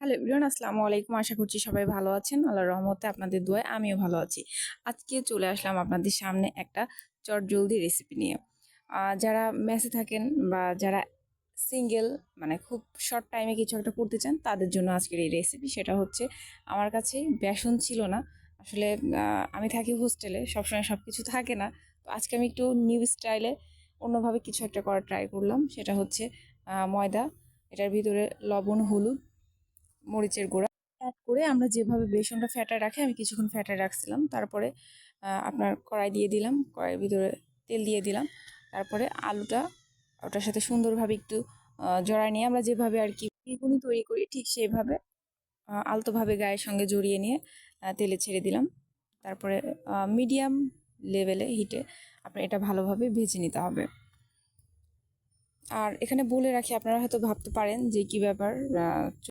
Hello everyone, আসসালামু আলাইকুম। আশা করছি সবাই ভালো আছেন। আল্লাহর রহমতে আপনাদের দোয়ায় আমিও ভালো আছি। আজকে চলে আসলাম আপনাদের সামনে একটা চটজলদি রেসিপি নিয়ে। যারা মেসে থাকেন বা যারা সিঙ্গেল, মানে খুব শর্ট টাইমে কিছু একটা করতে চান, তাদের জন্য আজকের এই রেসিপি। সেটা হচ্ছে, আমার কাছে বেসন ছিল না আসলে। আমি থাকি হোস্টেলে, সবসময় সব কিছু থাকে না। তো আজকে আমি একটু নিউ স্টাইলে অন্যভাবে কিছু একটা করার ট্রাই করলাম। সেটা হচ্ছে ময়দা, এটার ভিতরে লবণ, হলুদ, মরিচের গুঁড়া অ্যাড করে আমরা যেভাবে বেসনটা ফ্যাটায় রাখি, আমি কিছুক্ষণ ফ্যাটায় রাখছিলাম। তারপরে আপনার কড়াই দিয়ে দিলাম, কড়াইয়ের ভিতরে তেল দিয়ে দিলাম। তারপরে আলুটা ওটার সাথে সুন্দরভাবে একটু জড়ায় নিয়ে, আমরা যেভাবে আর কি বেগুনি তৈরি করি ঠিক সেইভাবে আলতোভাবে গায়ের সঙ্গে জড়িয়ে নিয়ে তেলে ছেড়ে দিলাম। তারপরে মিডিয়াম লেভেলে হিটে আপনার এটা ভালোভাবে ভেজে নিতে হবে। আর এখানে বলে রাখি, আপনারা হয়তো ভাবতে পারেন যে কী ব্যাপার,